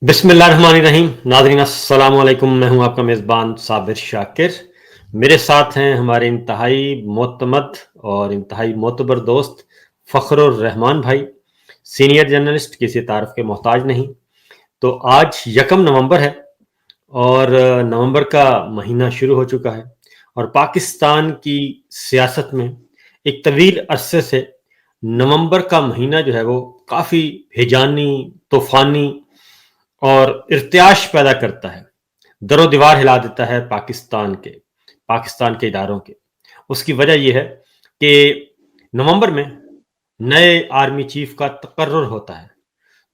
बिस्मिल्लाहिर्रहमानिर्रहीम। नाज़रीन अस्सलाम वालेकुम। मैं हूं आपका मेज़बान साबिर शाकिर। मेरे साथ हैं हमारे इंतहाई मोतमद और इंतहाई मोतबर दोस्त फ़खरुर रहमान भाई, सीनियर जर्नलिस्ट, किसी तारफ़ के मोहताज नहीं। तो आज 1 नवंबर है और नवंबर का महीना शुरू हो चुका है और पाकिस्तान की सियासत में एक तवील अरसे से नवंबर का महीना जो है वो काफ़ी हिजानी, तूफ़ानी और इर्त्याश पैदा करता है, दरो दीवार हिला देता है पाकिस्तान के इदारों के। उसकी वजह यह है कि नवंबर में नए आर्मी चीफ का तकर्रुर होता है।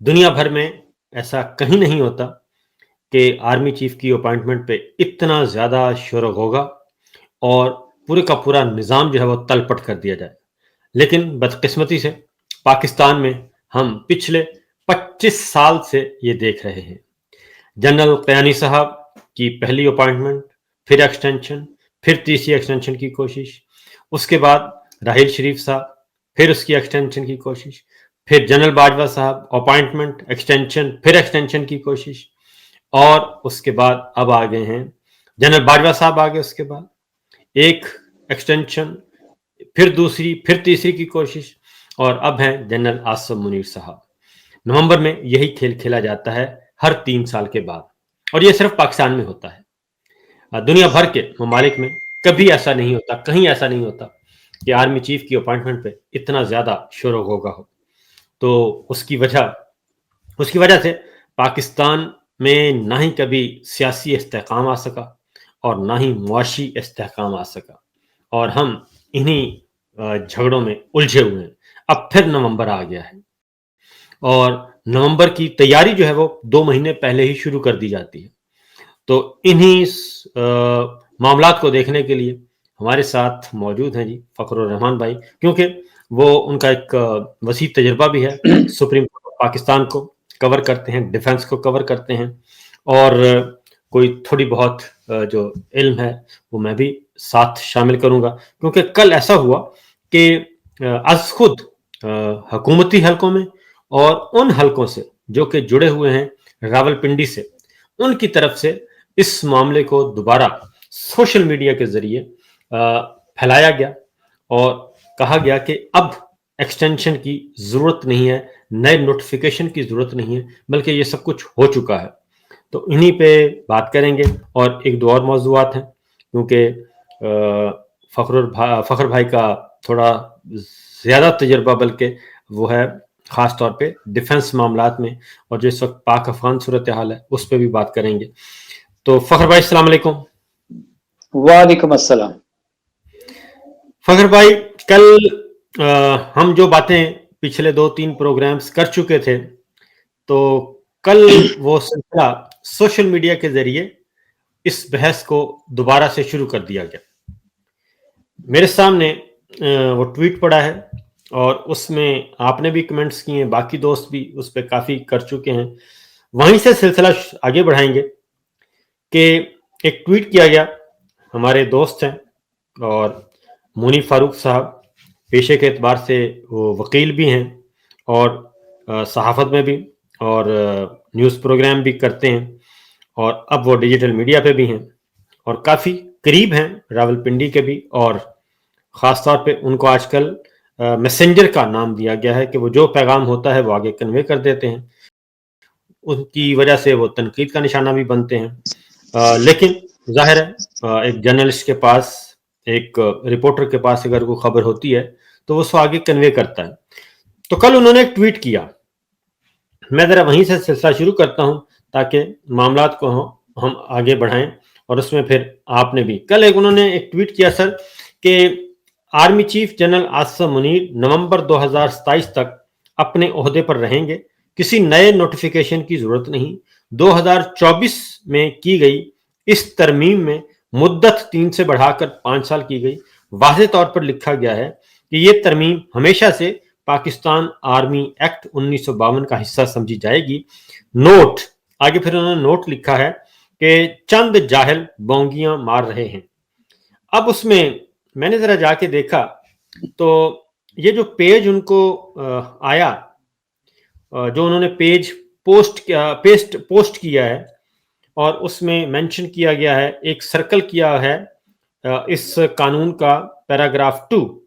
दुनिया भर में ऐसा कहीं नहीं होता कि आर्मी चीफ की अपॉइंटमेंट पे इतना ज़्यादा शोर होगा और पूरे का पूरा निज़ाम जो है वो तलपट कर दिया जाए। लेकिन बदकिस्मती से पाकिस्तान में हम पिछले 25 साल से ये देख रहे हैं। जनरल कयानी साहब की पहली अपॉइंटमेंट, फिर एक्सटेंशन, फिर तीसरी एक्सटेंशन की कोशिश, उसके बाद राहिल शरीफ साहब, फिर उसकी एक्सटेंशन की कोशिश, फिर जनरल बाजवा साहब, अपॉइंटमेंट, एक्सटेंशन, फिर एक्सटेंशन की कोशिश, और उसके बाद अब आ गए हैं जनरल बाजवा साहब। आ गए उसके बाद एक एक्सटेंशन, फिर दूसरी, फिर तीसरी की कोशिश, और अब हैं जनरल आसिम मुनीर साहब। नवंबर में यही खेल खेला जाता है हर 3 साल के बाद, और ये सिर्फ पाकिस्तान में होता है। दुनिया भर के ममालिक में कभी ऐसा नहीं होता, कहीं ऐसा नहीं होता कि आर्मी चीफ की अपॉइंटमेंट पे इतना ज़्यादा शोर होगा हो। तो उसकी वजह से पाकिस्तान में ना ही कभी सियासी इस्तेहकाम आ सका और ना ही मुआशी इस्तेहकाम आ सका, और हम इन्हीं झगड़ों में उलझे हुए हैं। अब फिर नवंबर आ गया है और नवंबर की तैयारी जो है वो 2 महीने पहले ही शुरू कर दी जाती है। तो इन्हीं मामलात को देखने के लिए हमारे साथ मौजूद हैं जी फ़खरुर रहमान भाई, क्योंकि वो उनका एक वसी तजुर्बा भी है। सुप्रीम कोर्ट ऑफ पाकिस्तान को कवर करते हैं, डिफेंस को कवर करते हैं, और कोई थोड़ी बहुत जो इल्म है वो मैं भी साथ शामिल करूंगा, क्योंकि कल ऐसा हुआ कि आज खुद हुकूमती हलकों में और उन हलकों से जो कि जुड़े हुए हैं रावलपिंडी से, उनकी तरफ से इस मामले को दोबारा सोशल मीडिया के जरिए फैलाया गया और कहा गया कि अब एक्सटेंशन की जरूरत नहीं है, नए नोटिफिकेशन की जरूरत नहीं है, बल्कि ये सब कुछ हो चुका है। तो इन्हीं पे बात करेंगे, और एक दो और मौजूआत हैं, क्योंकि फ़खर भाई का थोड़ा ज़्यादा तजर्बा, बल्कि वो है ख़ास तौर पे डिफेंस मामलात में, और जो इस वक्त पाक अफगान सूरत हाल है उस पर भी बात करेंगे। तो फ़खर भाई अस्सलाम वालेकुम। वालेकुम अस्सलाम। फ़खर भाई, कल हम जो बातें पिछले 2-3 प्रोग्राम्स कर चुके थे, तो कल वो सिलसिला सोशल मीडिया के जरिए इस बहस को दोबारा से शुरू कर दिया गया। मेरे सामने वो ट्वीट पड़ा है और उसमें आपने भी कमेंट्स किए हैं, बाकी दोस्त भी उस पर काफ़ी कर चुके हैं। वहीं से सिलसिला आगे बढ़ाएंगे कि एक ट्वीट किया गया, हमारे दोस्त हैं और मुनी फारूक साहब पेशे के एतबार से वो वकील भी हैं और सहाफ़त में भी, और न्यूज़ प्रोग्राम भी करते हैं, और अब वो डिजिटल मीडिया पे भी हैं और काफ़ी करीब हैं रावलपिंडी के भी, और ख़ास तौर पे उनको आजकल मैसेंजर का नाम दिया गया है कि वो जो पैगाम होता है वो आगे कन्वे कर देते हैं। उनकी वजह से वो तनकीद का निशाना भी बनते हैं, लेकिन ज़ाहिर है एक जर्नलिस्ट के पास, एक रिपोर्टर के पास अगर कोई खबर होती है तो वो उसको आगे कन्वे करता है। तो कल उन्होंने एक ट्वीट किया, मैं ज़रा वहीं से सिलसिला शुरू करता हूँ ताकि मामलात को हम आगे बढ़ाएं, और उसमें फिर आपने भी कल उन्होंने एक ट्वीट किया सर कि army chief general Asim Munir नवंबर 2027 तक अपने ओहदे पर रहेंगे, किसी नए नोटिफिकेशन की जरूरत नहीं। 2024 में की गई इस तरमीम में मुद्दत 3 से बढ़ाकर 5 साल की गई। वाज़ेह तौर पर लिखा गया है कि ये तरमीम हमेशा से पाकिस्तान आर्मी एक्ट 1952 का हिस्सा समझी जाएगी। नोट, आगे फिर उन्होंने नोट लिखा है कि चंद जाहिल बोंगियां मार रहे हैं। अब उसमें मैंने जरा जाके देखा तो ये जो पेज उनको आया, जो उन्होंने पेज पोस्ट किया है और उसमें मेंशन किया गया है, एक सर्कल किया है इस कानून का पैराग्राफ 2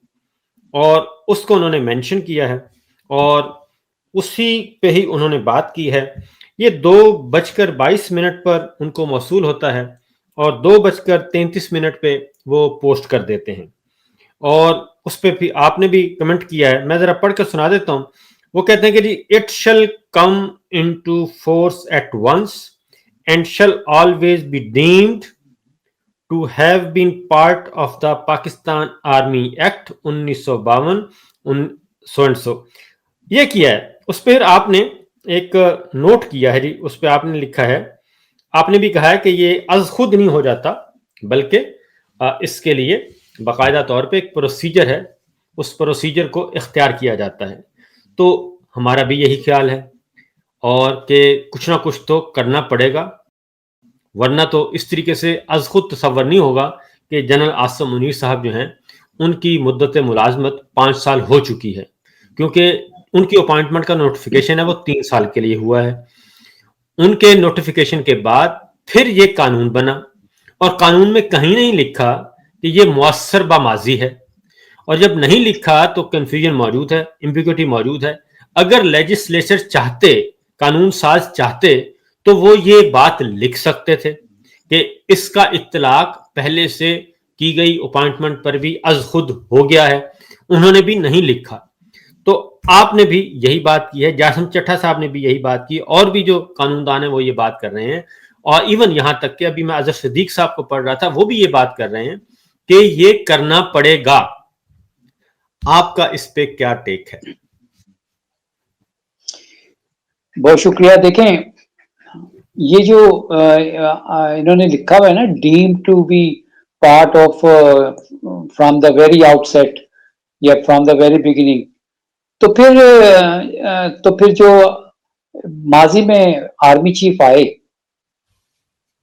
और उसको उन्होंने मेंशन किया है और उसी पे ही उन्होंने बात की है। ये 2:22 पर उनको मौसूल होता है और 2:33 पे वो पोस्ट कर देते हैं और उस पे भी आपने भी कमेंट किया है, मैं जरा पढ़ कर सुना देता हूँ। वो कहते हैं कि जी it shall come into force at once and shall always be deemed to have been part of the Pakistan army act 1952 so ये किया है। उस पर आपने एक नोट किया है जी, उस पर आपने लिखा है, आपने भी कहा है कि ये अज खुद नहीं हो जाता बल्कि इसके लिए बाकायदा तौर पे एक प्रोसीजर है, उस प्रोसीजर को इख्तियार किया जाता है। तो हमारा भी यही ख्याल है और कि कुछ ना कुछ तो करना पड़ेगा, वरना तो इस तरीके से अज खुद तसव्वुर नहीं होगा कि जनरल आसिम मुनीर साहब जो हैं उनकी मुद्दत मुलाजमत 5 साल हो चुकी है, क्योंकि उनकी अपॉइंटमेंट का नोटिफिकेशन है वो 3 साल के लिए हुआ है। उनके नोटिफिकेशन के बाद फिर ये कानून बना और कानून में कहीं नहीं लिखा कि ये मुअस्सर बामाजी है, और जब नहीं लिखा तो कंफ्यूजन मौजूद है, एम्बिग्युइटी मौजूद है। अगर लेजिस्लेचर चाहते, कानून साज चाहते, तो वो ये बात लिख सकते थे कि इसका इत्तलाक पहले से की गई अपॉइंटमेंट पर भी अज खुद हो गया है। उन्होंने भी नहीं लिखा। तो आपने भी यही बात की है, जासिम चट्टा साहब ने भी यही बात की, और भी जो कानूनदान है वो ये बात कर रहे हैं, और इवन यहां तक कि अभी मैं अजहर सिद्दीक साहब को पढ़ रहा था, वो भी ये बात कर रहे हैं कि ये करना पड़ेगा। आपका इस पे क्या टेक है? बहुत शुक्रिया। देखें, ये जो इन्होंने लिखा हुआ है ना, deem to be part of from the very outset या फ्रॉम द वेरी बिगिनिंग, तो फिर जो माजी में आर्मी चीफ आए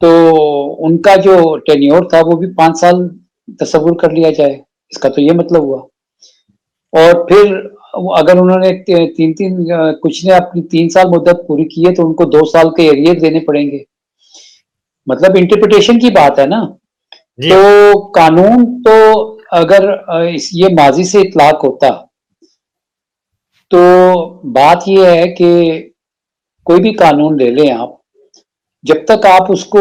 तो उनका जो टेन्योर था वो भी 5 साल तस्वुर कर लिया जाए, इसका तो ये मतलब हुआ। और फिर अगर उन्होंने कुछ ने अपनी 3 साल मुद्दत पूरी की है तो उनको 2 साल के एरियर देने पड़ेंगे। मतलब इंटरप्रिटेशन की बात है ना। तो कानून तो अगर ये माजी से इतलाक होता तो बात ये है कि कोई भी कानून ले लें आप, जब तक आप उसको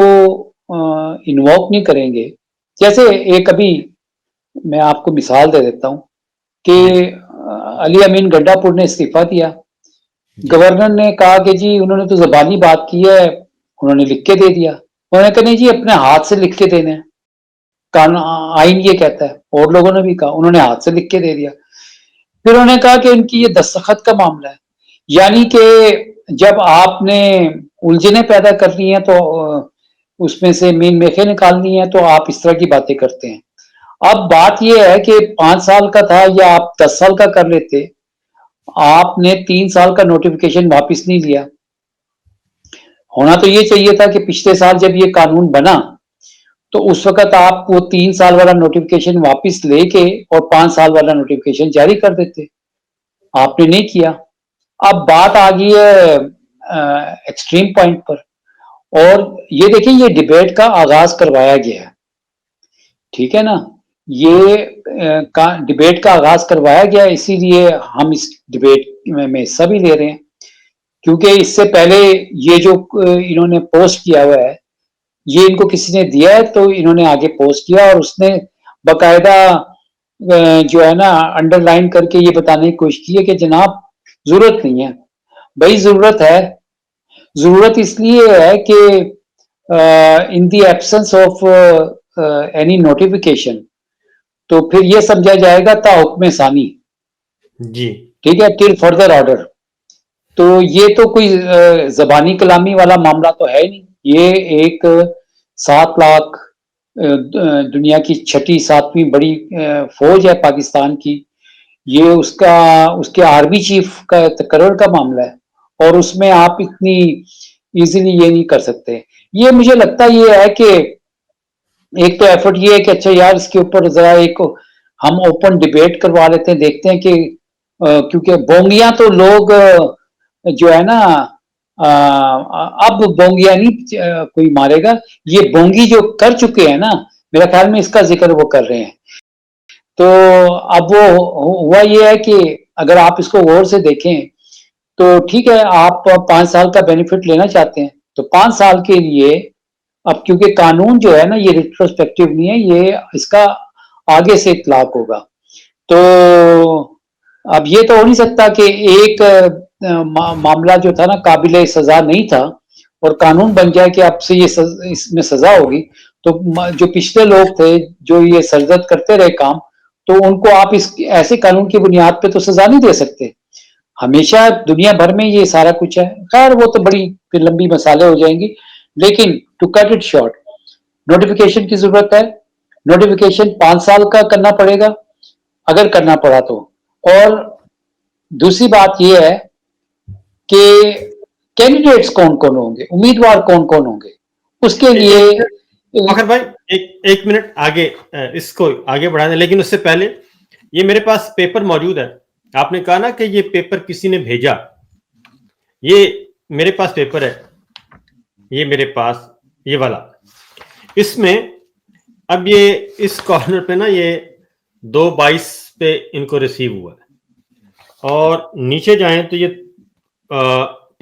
इन्वोक नहीं करेंगे, जैसे एक अभी मैं आपको मिसाल दे देता हूं कि अली अमीन गड्ढापुर ने इस्तीफा दिया, गवर्नर ने कहा कि जी उन्होंने तो ज़बानी बात की है, उन्होंने लिख के दे दिया। उन्होंने कहा नहीं जी अपने हाथ से लिख के देने हैं, कानून आइन ये कहता है, और लोगों ने भी कहा, उन्होंने हाथ से लिख के दे दिया। फिर उन्होंने कहा कि इनकी ये दस्तखत का मामला है, यानी कि जब आपने उलझने पैदा कर ली हैं तो उसमें से मेन मेखे निकालनी है, तो आप इस तरह की बातें करते हैं। अब बात यह है कि 5 साल का था या आप 10 साल का कर लेते, आपने 3 साल का नोटिफिकेशन वापस नहीं लिया। होना तो ये चाहिए था कि पिछले साल जब ये कानून बना तो उस वक्त आप वो 3 साल वाला नोटिफिकेशन वापस लेके और 5 साल वाला नोटिफिकेशन जारी कर देते, आपने नहीं किया। अब बात आ गई है एक्सट्रीम पॉइंट पर, और ये देखिए ये डिबेट का आगाज करवाया गया है, ठीक है ना, ये डिबेट का आगाज करवाया गया, इसीलिए हम इस डिबेट में हिस्सा भी ले रहे हैं, क्योंकि इससे पहले ये जो इन्होंने पोस्ट किया हुआ है ये इनको किसी ने दिया है, तो इन्होंने आगे पोस्ट किया और उसने बकायदा जो है ना अंडरलाइन करके ये बताने की कोशिश की है कि जनाब जरूरत नहीं है। भाई जरूरत है, जरूरत इसलिए है कि in the absence of any notification, तो फिर ये समझा जाएगा ता हुक्म सानी जी, ठीक है, टिल फर्दर ऑर्डर। तो ये तो कोई जबानी कलामी वाला मामला तो है नहीं, ये एक 7 लाख दुनिया की 6-7वीं बड़ी फौज है पाकिस्तान की, ये उसके आर्मी चीफ का तकर्रर का मामला है, और उसमें आप इतनी इजीली ये नहीं कर सकते। ये मुझे लगता ये है कि एक तो एफर्ट ये है कि अच्छा यार इसके ऊपर जरा एक हम ओपन डिबेट करवा लेते हैं, देखते हैं कि क्योंकि बोंगियां तो लोग जो है ना اب बोंगिया नहीं कोई मारेगा, ये बोंगी जो कर चुके हैं ना, मेरा ख्याल में इसका जिक्र वो कर रहे हैं। तो अब वो हुआ ये है कि अगर आप इसको गौर से देखें तो ठीक है, आप 5 साल का बेनिफिट लेना चाहते हैं तो 5 साल के लिए, अब क्योंकि कानून जो है ना ये रिट्रोस्पेक्टिव नहीं है, ये इसका आगे से इतलाक होगा। तो अब ये तो हो नहीं सकता कि एक मामला जो था ना काबिले सजा नहीं था और कानून बन जाए कि अब से ये इसमें सजा होगी। तो जो पिछले लोग थे जो ये सरजद करते रहे काम, तो उनको आप इस ऐसे कानून की बुनियाद पे तो सजा नहीं दे सकते। हमेशा दुनिया भर में ये सारा कुछ है। खैर वो तो बड़ी फिर लंबी मसाले हो जाएंगी, लेकिन to cut it short, notification की जरूरत है। नोटिफिकेशन 5 साल का करना पड़ेगा अगर करना पड़ा तो। और दूसरी बात यह है कि कैंडिडेट्स कौन कौन होंगे, उम्मीदवार कौन कौन होंगे, उसके लिए फखर भाई एक मिनट आगे इसको आगे बढ़ा दें, लेकिन उससे पहले ये मेरे पास पेपर मौजूद है। आपने कहा ना कि ये पेपर किसी ने भेजा, ये मेरे पास पेपर है, ये मेरे पास ये वाला। इसमें अब ये इस कॉर्नर पे ना ये 2/22 पे इनको रिसीव हुआ है और नीचे जाएं तो ये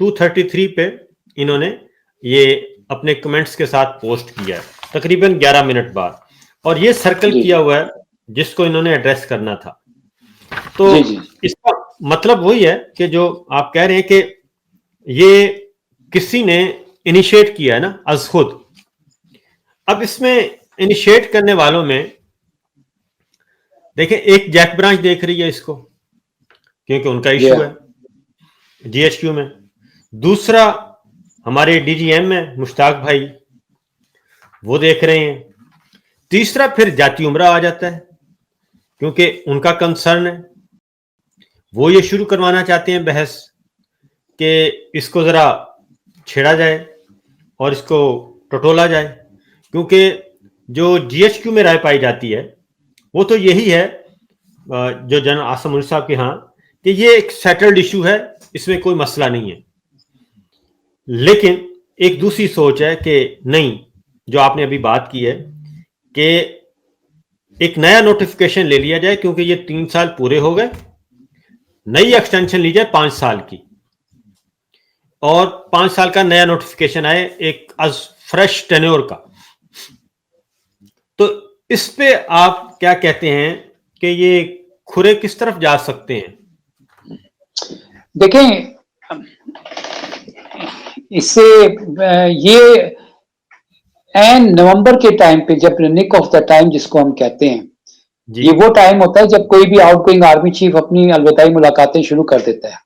2:33 पे इन्होंने ये अपने कमेंट्स के साथ पोस्ट किया है, तकरीबन 11 मिनट बाद, और ये सर्कल किया हुआ है जिसको इन्होंने एड्रेस करना था। तो इसका मतलब वही है कि जो आप कह रहे हैं कि ये किसी ने इनिशिएट किया है ना अज खुद। अब इसमें इनिशिएट करने वालों में देखें, एक जैक ब्रांच देख रही है इसको क्योंकि उनका इशू है जीएचक्यू में। दूसरा हमारे डीजीएम में मुश्ताक भाई वो देख रहे हैं। तीसरा फिर जाती उमरा आ जाता है क्योंकि उनका कंसर्न है, वो ये शुरू करवाना चाहते हैं बहस कि इसको जरा छेड़ा जाए और इसको टटोला जाए, क्योंकि जो जीएचक्यू में राय पाई जाती है वो तो यही है जो जनरल आसम मुनीर साहब के यहाँ कि ये एक सेटल्ड इशू है, इसमें कोई मसला नहीं है। लेकिन एक दूसरी सोच है कि नहीं, जो आपने अभी बात की है कि एक नया नोटिफिकेशन ले लिया जाए क्योंकि ये 3 साल पूरे हो गए, नई एक्सटेंशन ली जाए 5 साल की और 5 साल का नया नोटिफिकेशन आए एक फ्रेश टेन्योर का। तो इस पे आप क्या कहते हैं कि ये खुरे किस तरफ जा सकते हैं? देखें, इससे ये एन नवंबर के टाइम पे, जब निक ऑफ द टाइम जिसको हम कहते हैं, ये वो टाइम होता है जब कोई भी आउटगोइंग आर्मी चीफ अपनी अलविदाई मुलाकातें शुरू कर देता है।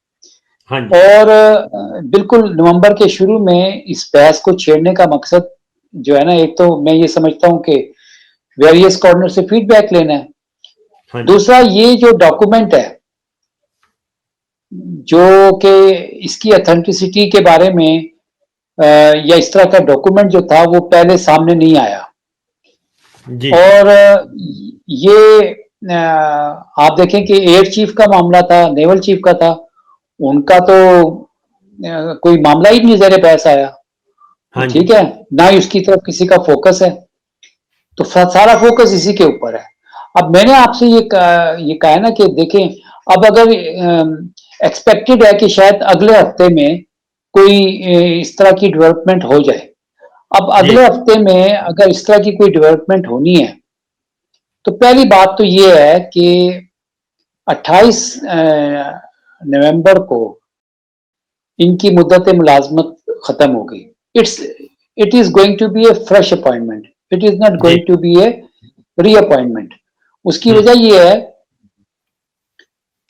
हाँ, और बिल्कुल नवंबर के शुरू में इस बहस को छेड़ने का मकसद जो है ना, एक तो मैं ये समझता हूं कि वेरियस कॉर्नर से फीडबैक लेना है। हाँ, दूसरा ये जो डॉक्यूमेंट है जो कि इसकी ऑथेंटिसिटी के बारे में या इस तरह का डॉक्यूमेंट जो था वो पहले सामने नहीं आया जी। और ये आप देखें कि एयर चीफ का मामला था, नेवल चीफ का था, उनका तो कोई मामला ही नहीं ज़ेरे बहस आया। हाँ, ठीक है, ना ही उसकी तरफ किसी का फोकस है, तो सारा फोकस इसी के ऊपर है। अब मैंने आपसे ये कहा ना कि देखें, अब अगर एक्सपेक्टेड है कि शायद अगले हफ्ते में कोई इस तरह की डेवलपमेंट हो जाए। अब अगले हफ्ते में अगर इस तरह की कोई डेवलपमेंट होनी है तो पहली बात तो ये है कि 28 नवंबर को इनकी मुद्दत मुलाजमत खत्म हो गई। It is going to be a fresh appointment, it is not going to be a reappointment. उसकी वजह ये है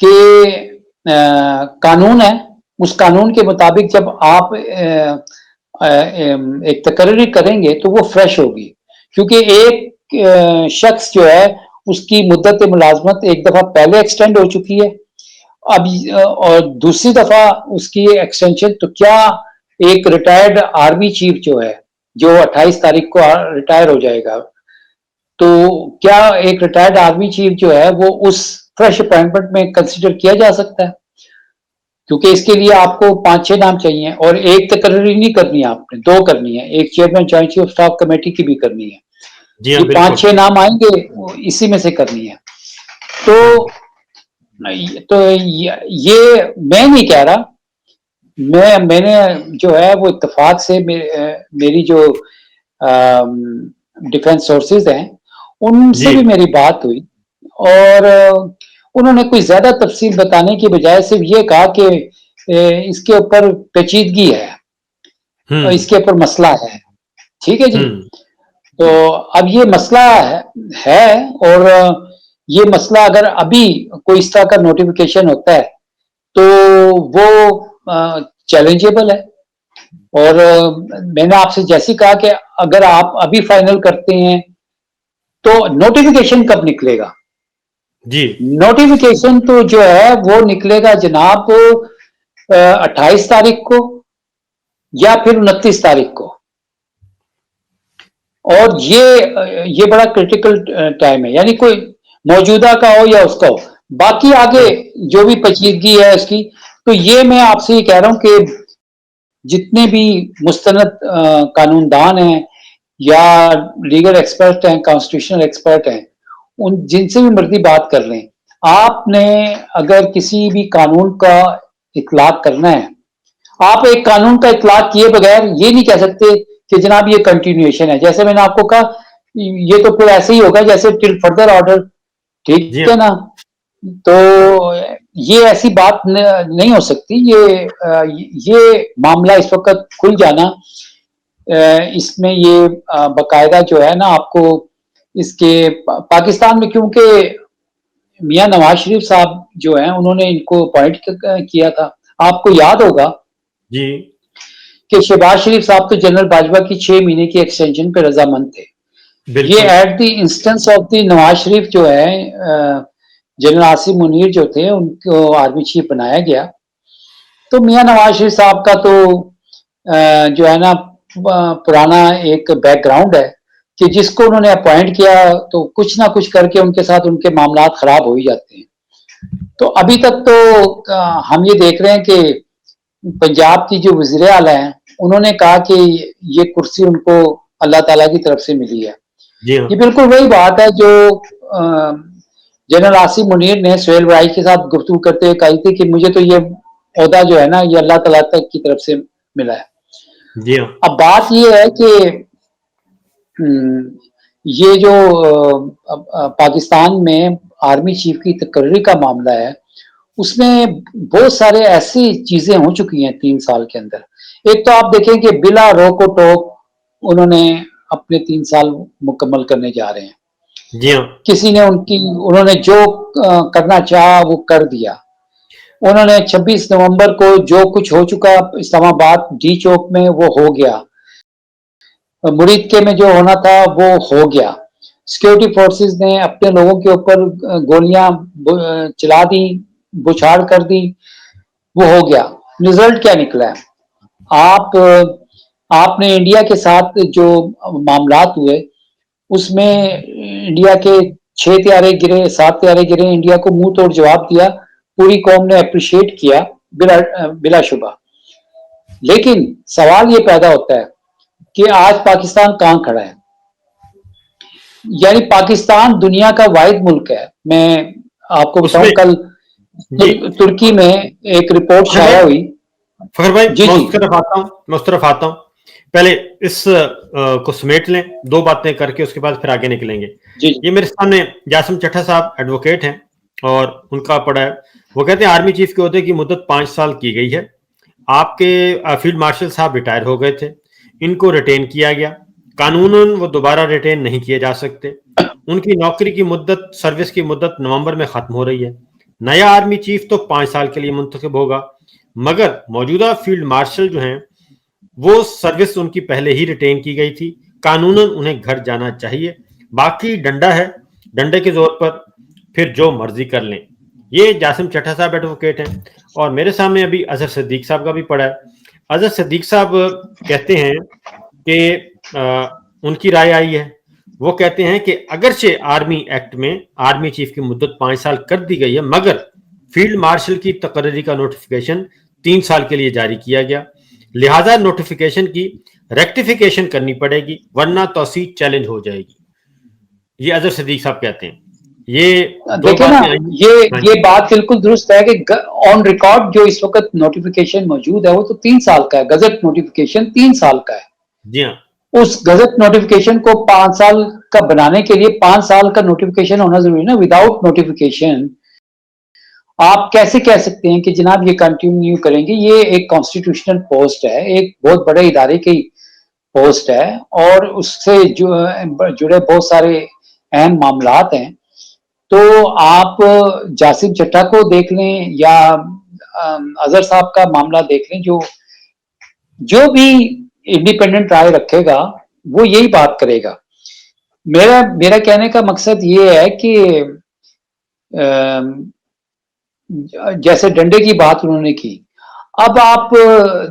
कि कानून है, उस कानून के मुताबिक जब आप एक तकरीर करेंगे तो वो फ्रेश होगी, क्योंकि एक शख्स जो है उसकी मुद्दत मुलाजमत एक दफा पहले एक्सटेंड हो चुकी है, अब और दूसरी दफा उसकी एक्सटेंशन, तो क्या एक रिटायर्ड आर्मी चीफ जो है जो 28 तारीख को रिटायर हो जाएगा, तो क्या एक रिटायर्ड आर्मी चीफ जो है वो उस फ्रेश अपॉइंटमेंट में कंसिडर किया जा सकता है? کیونکہ اس کے لیے آپ کو 5-6 نام چاہیے اور ایک تقرری نہیں کرنی ہے، آپ نے 2 کرنی ہے، ایک chairman joint chief of staff committee کی بھی کرنی ہے. جی ہاں یہ بالکل. 5-6 نام آئیں گے اسی میں سے کرنی ہے. تو یہ میں نہیں کہہ رہا، میں نے جو ہے وہ اتفاق سے میری جو ڈیفینس سورسز ہیں ان سے جی بھی میری بات ہوئی، اور انہوں نے کوئی زیادہ تفصیل بتانے کی بجائے صرف یہ کہا کہ اس کے اوپر پیچیدگی ہے اور ہوں اس کے اوپر مسئلہ ہے. ٹھیک ہے جی. ہوں تو اب یہ مسئلہ ہے، اور یہ مسئلہ اگر ابھی کوئی اس طرح کا نوٹیفیکیشن ہوتا ہے تو وہ چیلنجیبل ہے. اور میں نے آپ سے جیسے کہا کہ اگر آپ ابھی فائنل کرتے ہیں تو نوٹیفیکیشن کب نکلے گا؟ جی نوٹیفیکیشن تو جو ہے وہ نکلے گا جناب 28 تاریخ کو یا پھر 29 تاریخ کو. اور یہ بڑا کرٹیکل ٹائم ہے، یعنی کوئی موجودہ کا ہو یا اس کا ہو، باقی آگے جو بھی پیچیدگی ہے اس کی. تو یہ میں آپ سے یہ کہہ رہا ہوں کہ جتنے بھی مستند قانون دان ہیں یا لیگل ایکسپرٹ ہیں، کانسٹیٹیوشنل ایکسپرٹ ہیں، جن سے بھی مرضی بات کر لیں، آپ نے اگر کسی بھی قانون کا اطلاق کرنا ہے، آپ ایک قانون کا اطلاق کیے بغیر یہ نہیں کہہ سکتے کہ جناب یہ کنٹینیوشن ہے. جیسے میں نے آپ کو کہا یہ تو پھر ایسے ہی ہوگا جیسے ٹل فردر آرڈر. جی ٹھیک ہے ہاں نا؟ تو یہ ایسی بات نہیں ہو سکتی. یہ معاملہ اس وقت کھل جانا، اس میں یہ باقاعدہ جو ہے نا آپ کو اس کے پاکستان میں، کیونکہ میاں نواز شریف صاحب جو ہیں انہوں نے ان کو اپوائنٹ کیا تھا. آپ کو یاد ہوگا جی کہ شہباز شریف صاحب تو جنرل باجوہ کی 6 مہینے کی ایکسٹینشن پہ رضامند تھے. یہ بالکل. At the instance of the Nawaz Sharif جو ہے جنرل عاصم منیر جو تھے ان کو آرمی چیف بنایا گیا. تو میاں نواز شریف صاحب کا تو جو ہے نا پرانا ایک بیک گراؤنڈ ہے کہ جس کو انہوں نے اپوائنٹ کیا تو کچھ نہ کچھ کر کے ان کے ساتھ ان کے معاملات خراب ہو ہی جاتے ہیں. تو ابھی تک تو ہم یہ دیکھ رہے ہیں کہ پنجاب کی جو وزیر اعلیٰ ہیں انہوں نے کہا کہ یہ کرسی ان کو اللہ تعالیٰ کی طرف سے ملی ہے. جی ہاں یہ بالکل وہی بات ہے جو جنرل عاصم منیر نے سہیل ورائی کے ساتھ گفتگو کرتے ہوئے کہی تھی کہ مجھے تو یہ عہدہ جو ہے نا یہ اللہ تعالیٰ کی طرف سے ملا ہے. جی ہاں اب بات یہ ہے کہ یہ جو پاکستان میں آرمی چیف کی تقرری کا معاملہ ہے اس میں بہت سارے ایسی چیزیں ہو چکی ہیں 3 سال کے اندر. ایک تو آپ دیکھیں کہ بلا روک و ٹوک انہوں نے اپنے 3 سال مکمل کرنے جا رہے ہیں. جی ہاں کسی نے انہوں نے جو کرنا چاہا وہ کر دیا. انہوں نے 26 نومبر کو جو کچھ ہو چکا اسلام آباد ڈی چوک میں وہ ہو گیا. مریدکے میں جو ہونا تھا وہ ہو گیا. سیکورٹی فورسز نے اپنے لوگوں کے اوپر گولیاں چلا دی، بچھاڑ کر دی، وہ ہو گیا. رزلٹ کیا نکلا ہے؟ آپ نے انڈیا کے ساتھ جو معاملات ہوئے اس میں انڈیا کے 6 طیارے گرے، 7 طیارے گرے، انڈیا کو منہ توڑ جواب دیا. پوری قوم نے اپریشیٹ کیا بلا شبہ. لیکن سوال یہ پیدا ہوتا ہے کہ آج پاکستان کہاں کھڑا ہے؟ یعنی پاکستان دنیا کا واحد ملک ہے. میں آپ کو اس میں بتاؤں کل جی ترکی میں ایک رپورٹ فخر شائع بھائی ہوئی. فخر بھائی جی میں جی اس طرف آتا ہوں. پہلے اس کو سمیٹ لیں، 2 باتیں کر کے اس کے بعد پھر آگے نکلیں گے. جی جی یہ میرے سامنے جاسم چٹھا صاحب ایڈوکیٹ ہیں اور ان کا پڑھا ہے. وہ کہتے ہیں آرمی چیف کے عہدے کی مدت 5 سال کی گئی ہے. آپ کے فیلڈ مارشل صاحب ریٹائر ہو گئے تھے، ان کو ریٹین کیا گیا. قانوناً وہ دوبارہ ریٹین نہیں کیے جا سکتے. ان کی نوکری کی مدت، سروس کی مدت نومبر میں ختم ہو رہی ہے. نیا آرمی چیف تو 5 سال کے لیے منتخب ہوگا، مگر موجودہ فیلڈ مارشل جو ہیں وہ سروس ان کی پہلے ہی ریٹین کی گئی تھی. قانوناً انہیں گھر جانا چاہیے. باقی ڈنڈا ہے، ڈنڈے کے زور پر پھر جو مرضی کر لیں. یہ جاسم چٹھا صاحب ایڈوکیٹ ہیں. اور میرے سامنے ابھی اظہر صدیق صاحب کا بھی پڑا ہے. اظہر صدیق صاحب کہتے ہیں کہ ان کی رائے آئی ہے. وہ کہتے ہیں کہ اگرچہ آرمی ایکٹ میں آرمی چیف کی مدت 5 سال کر دی گئی ہے، مگر فیلڈ مارشل کی تقرری کا نوٹیفیکیشن 3 साल के लिए जारी किया गया, लिहाजा नोटिफिकेशन की रेक्टिफिकेशन करनी पड़ेगी वरना तोसी चैलेंज हो जाएगी। ये अजहर सिद्दीक साहब कहते हैं। ये दो देखिए ना, बातें आई। ये बात बिल्कुल दुरुस्त है कि ऑन रिकॉर्ड जो इस वक्त नोटिफिकेशन मौजूद है वो तो 3 साल का है, गजट नोटिफिकेशन 3 साल का है। जी हाँ, उस गजट नोटिफिकेशन को 5 साल का बनाने के लिए 5 साल का नोटिफिकेशन होना जरूरी है ना। विदाउट नोटिफिकेशन आप कैसे कह सकते हैं कि जनाब ये कंटिन्यू करेंगे? ये एक कॉन्स्टिट्यूशनल पोस्ट है, एक बहुत बड़े इदारे की पोस्ट है और उससे जुड़े बहुत सारे अहम मामलात हैं। तो आप जासिम चड्ढा को देख लें या अजहर साहब का मामला देख लें, जो भी इंडिपेंडेंट राय रखेगा वो यही बात करेगा। मेरा कहने का मकसद ये है कि जैसे डंडे की बात उन्होंने की, अब आप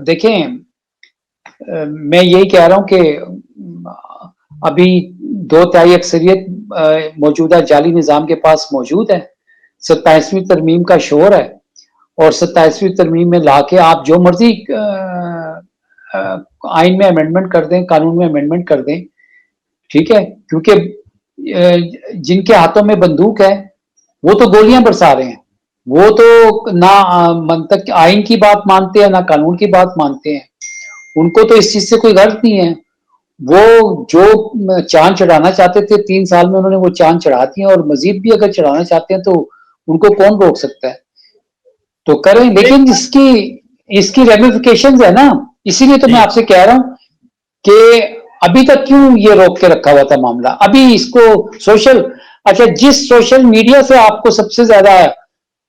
देखें, मैं यही कह रहा हूं कि अभी 2/3 अक्सरियत मौजूदा जाली निजाम के पास मौजूद है। 27वीं तरमीम का शोर है और 27वीं तरमीम में लाके आप जो मर्जी आइन में अमेंडमेंट कर दें, कानून में अमेंडमेंट कर दें, ठीक है, क्योंकि जिनके हाथों में बंदूक है वो तो गोलियां बरसा रहे हैं, वो तो ना मंतक आइन की बात मानते हैं ना कानून की बात मानते हैं। उनको तो इस चीज से कोई गर्ज नहीं है। वो जो चांद चढ़ाना चाहते थे 3 साल में उन्होंने वो चांद चढ़ा दिए और मजीद भी अगर चढ़ाना चाहते हैं तो उनको कौन रोक सकता है? तो करें, लेकिन इसकी रेमिफिकेशंस है ना, इसीलिए तो मैं आपसे कह रहा हूं कि अभी तक क्यों ये रोक के रखा हुआ था मामला। अभी इसको अच्छा, जिस सोशल मीडिया से आपको सबसे ज्यादा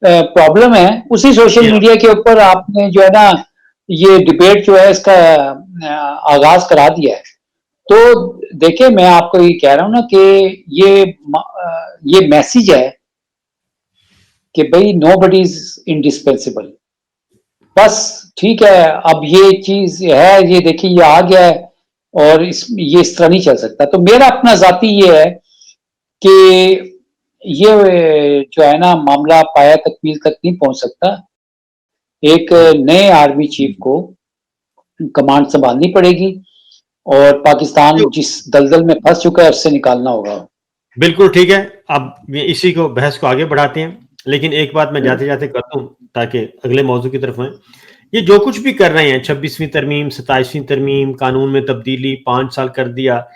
प्रॉब्लम है उसी सोशल मीडिया के ऊपर आपने जो है ना ये डिबेट जो है इसका आगाज करा दिया है। तो देखिए, मैं आपको ये कह रहा हूं ना कि ये मैसेज है कि भाई नोबडी इज इंडिस्पेंसिबल। बस ठीक है, अब ये चीज है, ये देखिए ये आ गया है और ये इस तरह नहीं चल सकता। तो मेरा अपना जाती ये है कि ये जो है ना मामला पाया तकमील तक नहीं पहुंच सकता। एक नए आर्मी चीफ को कमांड संभालनी पड़ेगी और पाकिस्तान जिस दलदल में फंस चुका है उससे निकालना होगा। बिल्कुल ठीक है। अब इसी को बहस को आगे बढ़ाते हैं, लेकिन एक बात मैं जाते जाते कर दूं ताकि अगले मौजू की तरफ आए। ये जो कुछ भी कर रहे हैं, 26वीं तरमीम, 27वीं तरमीम, कानून में तब्दीली, 5 साल कर दिया,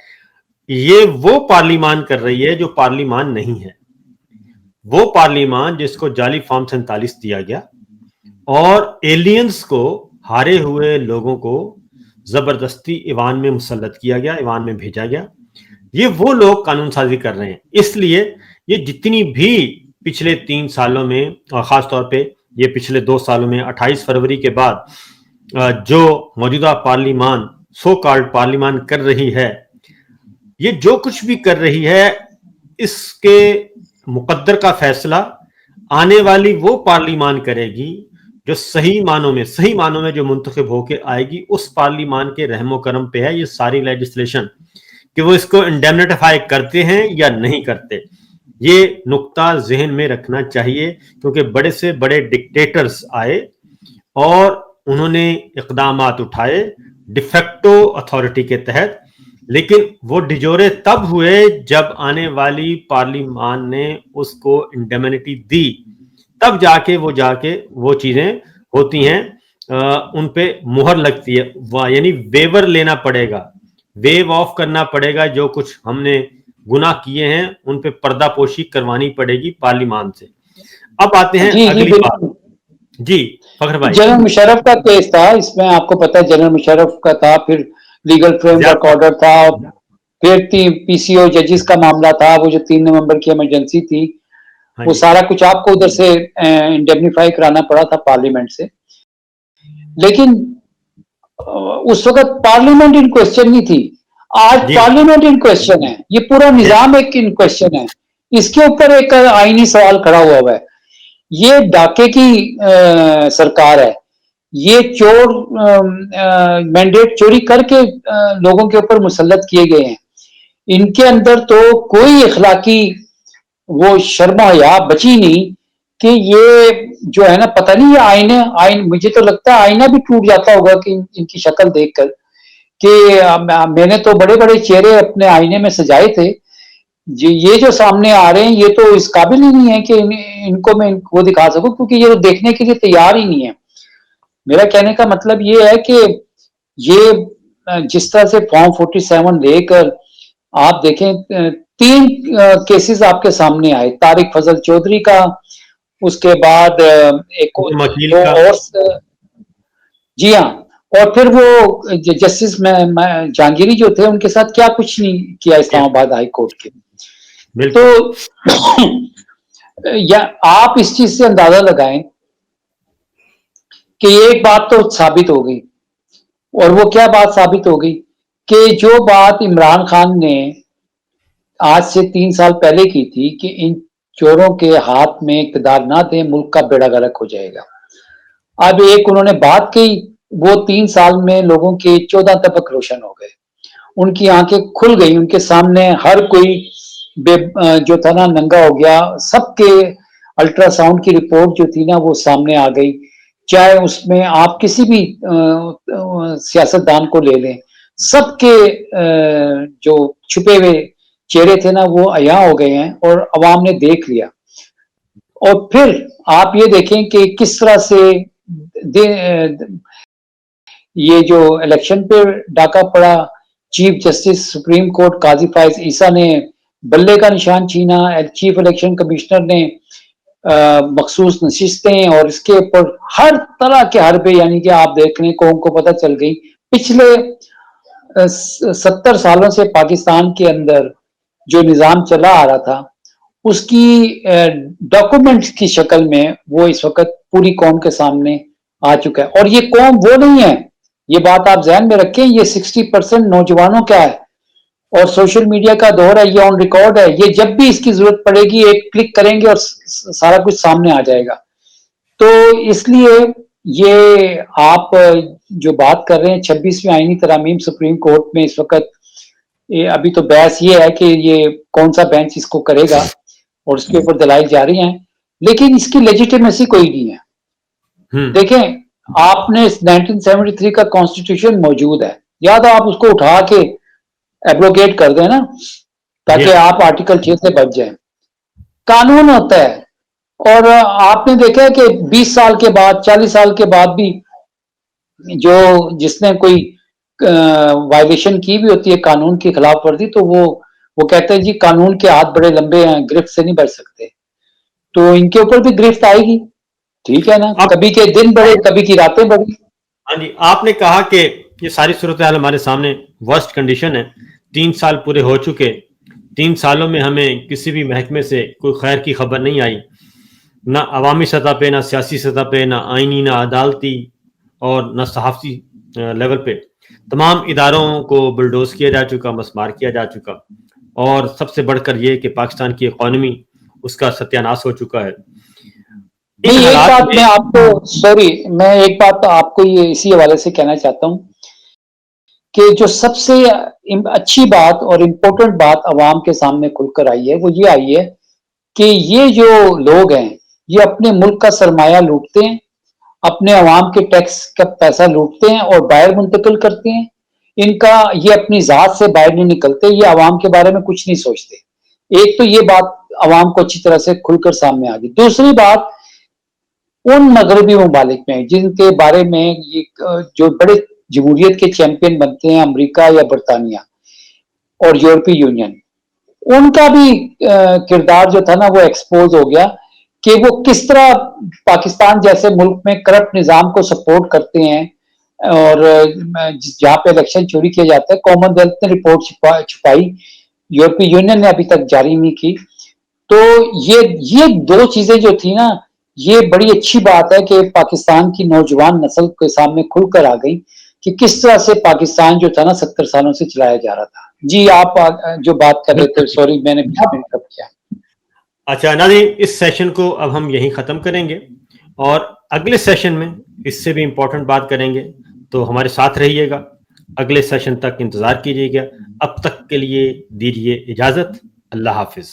ये वो पार्लिमान कर रही है जो पार्लिमान नहीं है। वो पार्लिमान जिसको जाली फॉर्म 47 दिया गया और एलियंस को, हारे हुए लोगों को जबरदस्ती ईवान में मुसल्लत किया गया, ईवान में भेजा गया। ये वो लोग कानून साजी कर रहे हैं। इसलिए ये जितनी भी पिछले 3 सालों में और खास तौर पे ये पिछले 2 सालों में 28 फरवरी के बाद जो मौजूदा पार्लिमान, सो कॉल्ड पार्लिमान कर रही है, ये जो कुछ भी कर रही है इसके मुकद्दर का फैसला आने वाली वो पार्लिमान करेगी जो सही मानों में जो मुंतखब होके आएगी। उस पार्लिमान के रहमो करम पे है ये सारी लेजिस्लेशन कि वो इसको इंडेमनिफाई करते हैं या नहीं करते। ये नुक्ता जहन में रखना चाहिए, क्योंकि बड़े से बड़े डिक्टेटर्स आए और उन्होंने इकदामात उठाए डिफेक्टो अथॉरिटी के तहत, लेकिन वो डिजोरे तब हुए जब आने वाली पार्लिमान ने उसको इंडेमनिटी दी, तब जाके वो चीजें होती हैं, उन पे मुहर लगती है, यानी वेवर लेना पड़ेगा, वेव ऑफ करना पड़ेगा। जो कुछ हमने गुनाह किए हैं उन पे पर्दापोशी करवानी पड़ेगी पार्लिमान से। अब आते हैं अगली बात। जी फखर भाई, जनरल मुशर्रफ का केस था, इसमें आपको पता है जनरल मुशर्रफ का था, फिर लीगल फ्रेमवर्क ऑर्डर था, फिर पीसीओ जजेस का मामला था, वो जो 3 नवंबर की इमरजेंसी थी, वो सारा कुछ आपको उधर से इंडेमनिफाई कराना पड़ा था पार्लियामेंट से। लेकिन उस वक्त पार्लियामेंट इन क्वेश्चन नहीं थी। आज पार्लियामेंट इन क्वेश्चन है, ये पूरा निजाम एक इन क्वेश्चन है। इसके ऊपर एक आईनी सवाल खड़ा हुआ है। ये डाके की सरकार है, ये चोर मैंडेट चोरी करके लोगों के ऊपर मुसल्लत किए गए हैं। इनके अंदर तो कोई इखलाकी वो शर्म हया बची नहीं कि ये जो है ना, पता नहीं ये आईना मुझे तो लगता है आईना भी टूट जाता होगा कि इनकी शक्ल देखकर, कि मैंने तो बड़े-बड़े चेहरे अपने आईने में सजाए थे। जी, ये जो सामने आ रहे हैं ये तो इस काबिल ही नहीं है कि इनको मैं वो दिखा सकूँ, क्योंकि ये देखने के लिए तैयार ही नहीं है। मेरा कहने का मतलब ये है कि ये जिस तरह से फॉर्म 47 लेकर आप देखें, 3 केसेस आपके सामने आए, तारिक फजल चौधरी का, उसके बाद एक वकील 2 का। और जी हाँ, और फिर वो जस्टिस जहांगीरी जो थे उनके साथ क्या कुछ नहीं किया इस्लामाबाद हाई कोर्ट के। बिल्कुल। तो या आप इस चीज से अंदाजा लगाएं कि एक बात तो साबित हो गई, और वो क्या बात साबित हो गई कि जो बात इमरान खान ने आज से 3 साल पहले की थी कि इन चोरों के हाथ में इक़्तिदार ना दें, मुल्क का बेड़ा गर्क हो जाएगा। अब एक उन्होंने बात कही, वो 3 साल में लोगों के 14 तबक रोशन हो गए, उनकी आंखें खुल गई, उनके सामने हर कोई जो था ना नंगा हो गया, सबके अल्ट्रासाउंड की रिपोर्ट जो थी ना वो सामने आ गई। चाहे उसमें आप किसी भी सियासतदान को ले लें, सबके जो छुपे हुए चेहरे थे ना वो अया हो गए हैं और अवाम ने देख लिया। और फिर आप ये देखें कि किस तरह से ये जो इलेक्शन पे डाका पड़ा, चीफ जस्टिस सुप्रीम कोर्ट काजी फायज ईसा ने बल्ले का निशान छीना, चीफ इलेक्शन कमिश्नर ने मखसूस नशिस्तें, और इसके ऊपर हर तरह के हरबे, यानी कि आप देख लें कौन को पता चल गई। पिछले 70 सालों से पाकिस्तान के अंदर जो निज़ाम चला आ रहा था उसकी डॉक्यूमेंट्स की शक्ल में वो इस वक्त पूरी कौम के सामने आ चुका है। और ये कौम वो नहीं है, ये बात आप ज़हन में रखें, ये 60% नौजवानों का है, और सोशल मीडिया का दौर है, ये ऑन रिकॉर्ड है, ये जब भी इसकी जरूरत पड़ेगी एक क्लिक करेंगे और सारा कुछ सामने आ जाएगा। तो इसलिए ये आप जो बात कर रहे हैं 26वीं आईनी तरमीम सुप्रीम कोर्ट में, इस वक्त अभी तो बहस ये है कि ये कौन सा बेंच इसको करेगा, और उसके ऊपर दलाइल जारी हैं, लेकिन इसकी लेजिटिमेसी कोई नहीं है। देखें, आपने 1973 का कॉन्स्टिट्यूशन मौजूद है, या तो आप उसको उठा के एब्रोगेट कर दें ना, ताकि आप आर्टिकल 6 से बच जाएं। कानून होता है, और आपने देखा है कि 20 साल के बाद, 40 साल के बाद भी जो जिसने कोई वायलेशन की भी होती है कानून की खिलाफ वर्जी, तो वो कहते हैं जी कानून के हाथ बड़े लंबे हैं, गिरफ्त से नहीं बच सकते। तो इनके ऊपर भी गिरफ्त आएगी, ठीक है ना, कभी के दिन बढ़े, कभी की रातें बढ़ी। हाँ जी, आपने कहा कि ये सारी सूरत हाल हमारे सामने वर्स्ट कंडीशन है। 3 साल पूरे हो चुके, 3 सालों में हमें किसी भी महकमे से कोई खैर की खबर नहीं आई, ना अवामी सतह पे, ना सियासी सतह पे, ना आइनी, ना अदालती और ना सहाफ़ी लेवल पे। तमाम इदारों को बुलडोज किया जा चुका, मसमार किया जा चुका, और सबसे बढ़कर ये कि पाकिस्तान की इकॉनमी, उसका सत्यानाश हो चुका है। नहीं, एक बात मैं आपको, सॉरी, मैं एक बात आपको ये इसी हवाले से कहना चाहता हूँ कि जो सबसे अच्छी बात और इम्पोर्टेंट बात अवाम के सामने खुलकर आई है वो ये आई है कि ये जो लोग हैं ये अपने मुल्क का सरमाया लूटते हैं, अपने अवाम के टैक्स का पैसा लूटते हैं और बाहर मुंतकिल करते हैं। इनका ये अपनी जात से बाहर नहीं निकलते, ये अवाम के बारे में कुछ नहीं सोचते। एक तो ये बात अवाम को अच्छी तरह से खुलकर सामने आ गई। दूसरी बात, उन मगरबी ममालिक में जिनके बारे में ये जो बड़े जमहूरियत के चैंपियन बनते हैं, अमेरिका या बरतानिया और यूरोपीय यूनियन, उनका भी किरदार जो था ना वो एक्सपोज हो गया कि वो किस तरह पाकिस्तान जैसे मुल्क में करप्ट निज़ाम को सपोर्ट करते हैं, और जहाँ पे इलेक्शन चोरी किया जाता है। कॉमनवेल्थ ने रिपोर्ट छुपाई, यूरोपीय यूनियन ने अभी तक जारी नहीं की। तो ये 2 चीजें जो थी ना, ये बड़ी अच्छी बात है कि पाकिस्तान की नौजवान नस्ल के सामने खुलकर आ गई कि किस तरह से पाकिस्तान जो था ना 70 सालों से चलाया जा रहा था। जी, आप जो बात कर रहे थे, सॉरी मैंने इंटरप्ट किया। अच्छा नाज़रीन, इस सेशन को अब हम यहीं ख़त्म करेंगे और अगले सेशन में इससे भी इम्पोर्टेंट बात करेंगे, तो हमारे साथ रहिएगा। अगले सेशन तक इंतज़ार कीजिएगा। अब तक के लिए दीजिए इजाज़त। अल्लाह हाफिज़।